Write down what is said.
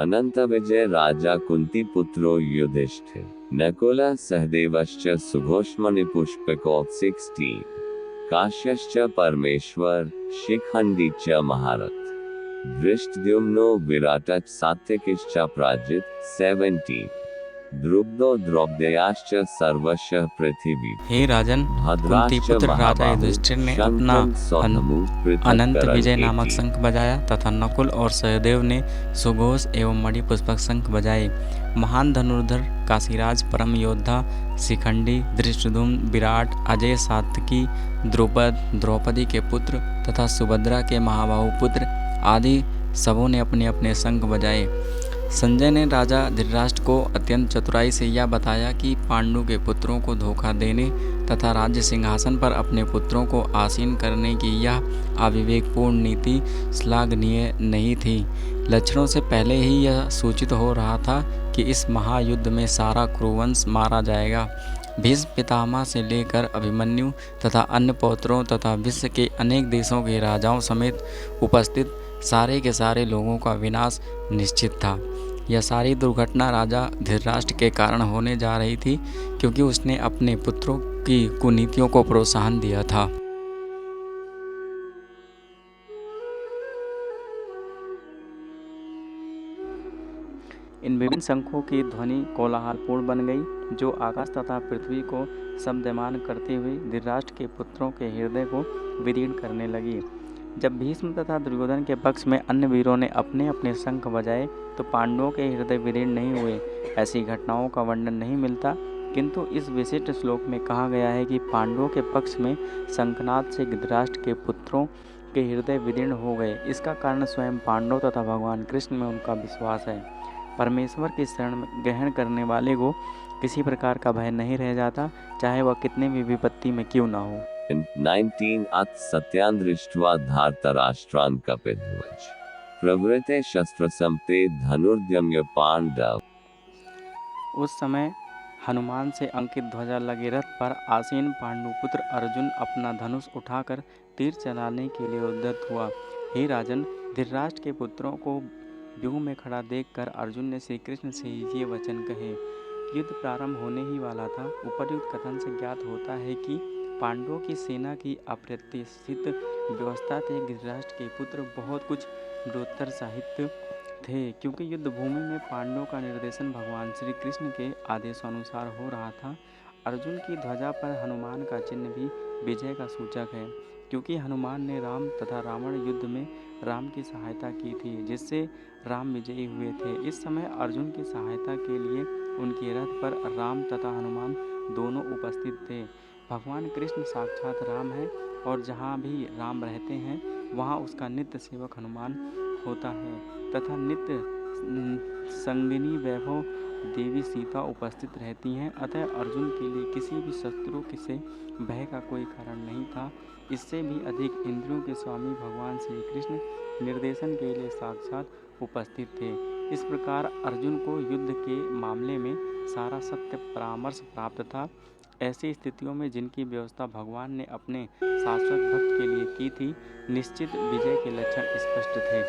अनंत विजय राजा कुंती पुत्रो युधिष्ठिर नकुलः सहदेवश्च सुघोषमणिपुष्पको 16 काश्यश्च परमेश्वर शिखंडी च महारथ धृष्टद्युम्नो विराटः सात्विकिश्च प्राजित 17 द्रुपदो द्रौपदेयाश्च सर्वशः पृथिवी हे राजन, कुंती पुत्र राजा युधिष्ठिर ने अपना अनंत विजय नामक शंख बजाया तथा नकुल और सहदेव ने सुघोष एवं मणिपुष्पक शंख बजाए। महान धनुर्धर काशीराज, परम योद्धा शिखंडी, धृष्टद्युम्न, विराट, अजय, सात्विकी, द्रुपद, द्रौपदी के पुत्र तथा सुभद्रा के महाबाहु पुत्र आदि सबों ने अपने अपने शंख बजाए। संजय ने राजा धृतराष्ट्र को अत्यंत चतुराई से यह बताया कि पांडु के पुत्रों को धोखा देने तथा राज्य सिंहासन पर अपने पुत्रों को आसीन करने की यह अविवेकपूर्ण नीति श्लाघनीय नहीं थी। लक्षणों से पहले ही यह सूचित हो रहा था कि इस महायुद्ध में सारा कुरुवंश मारा जाएगा। भीष्म पितामह से लेकर अभिमन्यु तथा अन्य पौत्रों तथा विश्व के अनेक देशों के राजाओं समेत उपस्थित सारे के सारे लोगों का विनाश निश्चित था। यह सारी दुर्घटना राजा धृतराष्ट्र के कारण होने जा रही थी, क्योंकि उसने अपने पुत्रों की कुनीतियों को प्रोत्साहन दिया था। इन विभिन्न शंखों की ध्वनि कोलाहलपूर्ण बन गई, जो आकाश तथा पृथ्वी को शब्दमान करते हुए धृतराष्ट्र के पुत्रों के हृदय को विदीर्ण करने लगी। जब भीष्म तथा दुर्योधन के पक्ष में अन्य वीरों ने अपने अपने शंख बजाए तो पांडवों के हृदय विदीर्ण नहीं हुए। ऐसी घटनाओं का वर्णन नहीं मिलता, किंतु इस विशिष्ट श्लोक में कहा गया है कि पांडवों के पक्ष में शंखनाद से धृतराष्ट्र के पुत्रों के हृदय विदीर्ण हो गए। इसका कारण स्वयं पांडव तथा भगवान कृष्ण में उनका विश्वास है। परमेश्वर की शरण ग्रहण करने वाले को किसी प्रकार का भय नहीं रह जाता, चाहे वह कितने भी विपत्ति में क्यों न हो। 19 अथ सत्यान् दृष्ट्वा धार्तराष्ट्रान् कपिध्वज प्रवृते शस्त्रसम्प्ते धनुर्द्यम्य पांडव। उस समय हनुमान से अंकित ध्वजा लगे रथ पर आसीन पांडुपुत्र अर्जुन अपना धनुष उठाकर तीर चलाने के लिए उद्यत हुआ। हे राजन, धृतराष्ट्र के पुत्रों को व्यूह में खड़ा देखकर अर्जुन ने श्री कृष्ण से ये वचन कहे। युद्ध प्रारंभ होने ही वाला था। उपर्युक्त कथन से ज्ञात होता है कि पांडवों की सेना की अप्रत्याशित व्यवस्था से धृतराष्ट्र के पुत्र बहुत कुछ प्रोत्साहित थे, क्योंकि युद्ध भूमि में पांडवों का निर्देशन भगवान श्री कृष्ण के आदेशानुसार हो रहा था। अर्जुन की ध्वजा पर हनुमान का चिन्ह भी विजय का सूचक है, क्योंकि हनुमान ने राम तथा रावण युद्ध में राम की सहायता की थी, जिससे राम विजयी हुए थे। इस समय अर्जुन की सहायता के लिए उनके रथ पर राम तथा हनुमान दोनों उपस्थित थे। भगवान कृष्ण साक्षात राम है और जहाँ भी राम रहते हैं वहाँ उसका नित्य सेवक हनुमान होता है तथा नित्य संगिनी वैभव देवी सीता उपस्थित रहती हैं। अतः अर्जुन के लिए किसी भी शत्रु से भय का कोई कारण नहीं था। इससे भी अधिक इंद्रियों के स्वामी भगवान श्री कृष्ण निर्देशन के लिए साक्षात उपस्थित थे। इस प्रकार अर्जुन को युद्ध के मामले में सारा सत्य परामर्श प्राप्त था। ऐसी स्थितियों में जिनकी व्यवस्था भगवान ने अपने शाश्वत भक्त के लिए की थी, निश्चित विजय के लक्षण स्पष्ट थे।